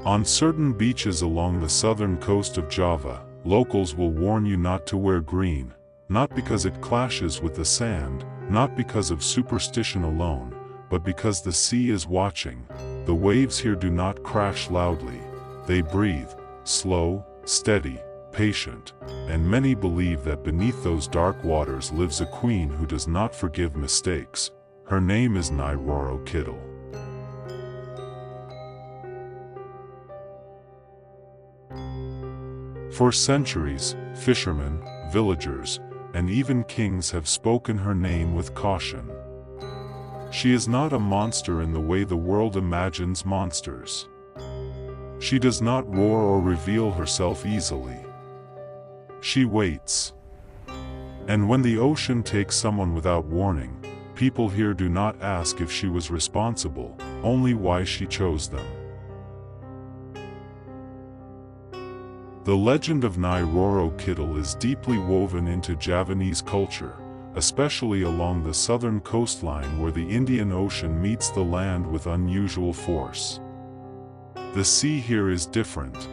On certain beaches along the southern coast of Java, locals will warn you not to wear green, not because it clashes with the sand, not because of superstition alone, but because the sea is watching. The waves here do not crash loudly. They breathe, slow, steady, patient, and many believe that beneath those dark waters lives a queen who does not forgive mistakes. Her name is Nyi Roro Kidul. For centuries, fishermen, villagers, and even kings have spoken her name with caution. She is not a monster in the way the world imagines monsters. She does not roar or reveal herself easily. She waits. And when the ocean takes someone without warning, people here do not ask if she was responsible, only why she chose them. The legend of Nyi Roro Kidul is deeply woven into Javanese culture, especially along the southern coastline where the Indian Ocean meets the land with unusual force. The sea here is different.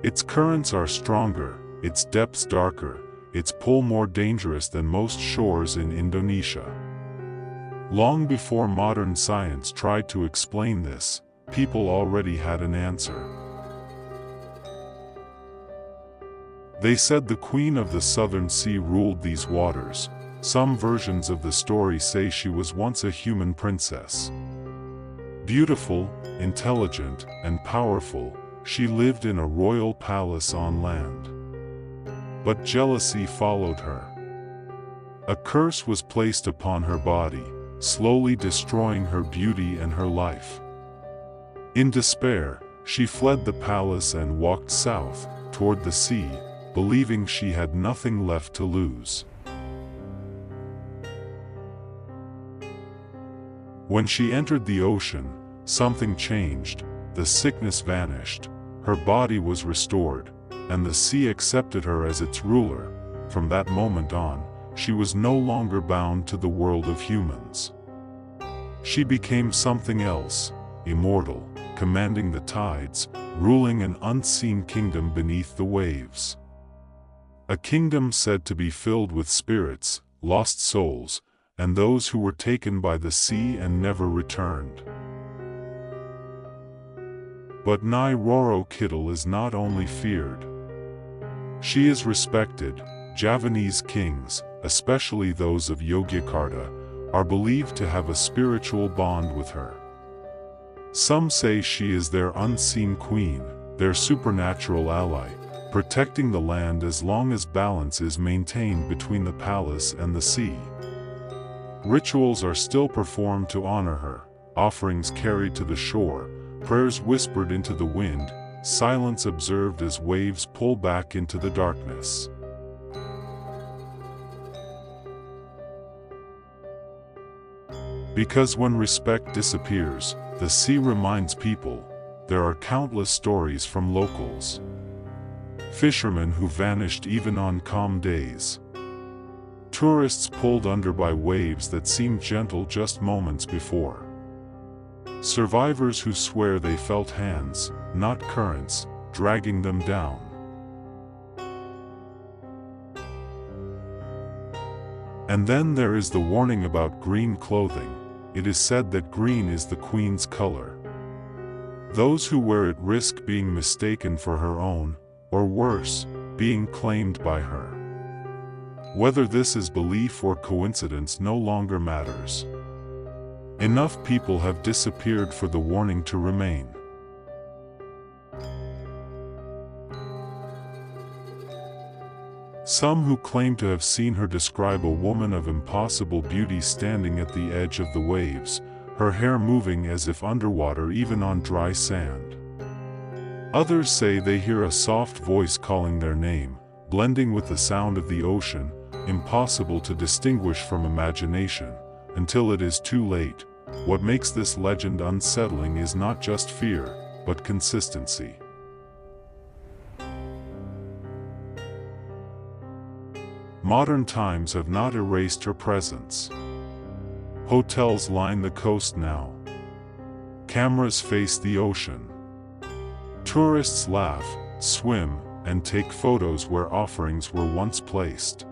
Its currents are stronger, its depths darker, its pull more dangerous than most shores in Indonesia. Long before modern science tried to explain this, people already had an answer. They said the queen of the southern sea ruled these waters. Some versions of the story say she was once a human princess. Beautiful, intelligent, and powerful, she lived in a royal palace on land. But jealousy followed her. A curse was placed upon her body, slowly destroying her beauty and her life. In despair, she fled the palace and walked south, toward the sea, believing she had nothing left to lose. When she entered the ocean, something changed. The sickness vanished, her body was restored, and the sea accepted her as its ruler. From that moment on, she was no longer bound to the world of humans. She became something else, immortal, commanding the tides, ruling an unseen kingdom beneath the waves. A kingdom said to be filled with spirits, lost souls, and those who were taken by the sea and never returned. But Nyi Roro Kidul is not only feared. She is respected. Javanese kings, especially those of Yogyakarta, are believed to have a spiritual bond with her. Some say she is their unseen queen, their supernatural ally, protecting the land as long as balance is maintained between the palace and the sea. Rituals are still performed to honor her, offerings carried to the shore, prayers whispered into the wind, silence observed as waves pull back into the darkness. Because when respect disappears, the sea reminds people. There are countless stories from locals. Fishermen who vanished even on calm days. Tourists pulled under by waves that seemed gentle just moments before. Survivors who swear they felt hands, not currents, dragging them down. And then there is the warning about green clothing. It is said that green is the queen's color. Those who wear it risk being mistaken for her own, or worse, being claimed by her. Whether this is belief or coincidence no longer matters. Enough people have disappeared for the warning to remain. Some who claim to have seen her describe a woman of impossible beauty standing at the edge of the waves, her hair moving as if underwater even on dry sand. Others say they hear a soft voice calling their name, blending with the sound of the ocean, impossible to distinguish from imagination, until it is too late. What makes this legend unsettling is not just fear, but consistency. Modern times have not erased her presence. Hotels line the coast now. Cameras face the ocean. Tourists laugh, swim, and take photos where offerings were once placed.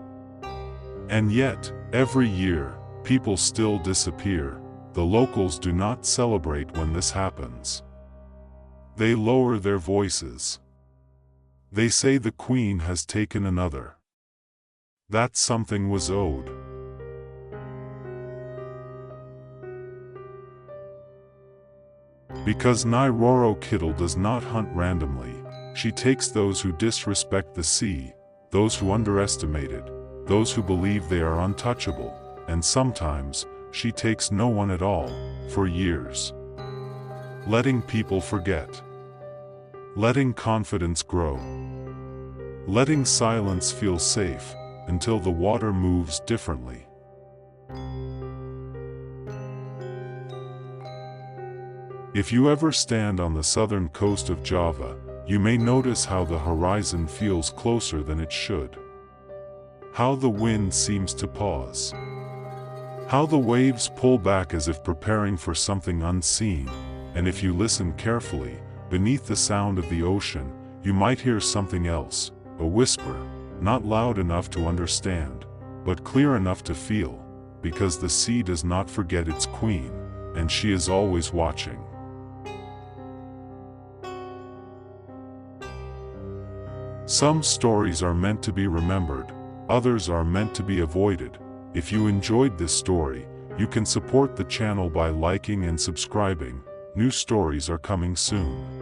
And yet, every year, people still disappear. The locals do not celebrate when this happens. They lower their voices. They say the queen has taken another. That something was owed. Because Nyi Roro Kidul does not hunt randomly, she takes those who disrespect the sea, those who underestimate it, those who believe they are untouchable, and sometimes, she takes no one at all, for years. Letting people forget. Letting confidence grow. Letting silence feel safe, until the water moves differently. If you ever stand on the southern coast of Java, you may notice how the horizon feels closer than it should. How the wind seems to pause. How the waves pull back as if preparing for something unseen, and if you listen carefully, beneath the sound of the ocean, you might hear something else, a whisper, not loud enough to understand, but clear enough to feel, because the sea does not forget its queen, and she is always watching. Some stories are meant to be remembered, others are meant to be avoided. If you enjoyed this story, you can support the channel by liking and subscribing. New stories are coming soon.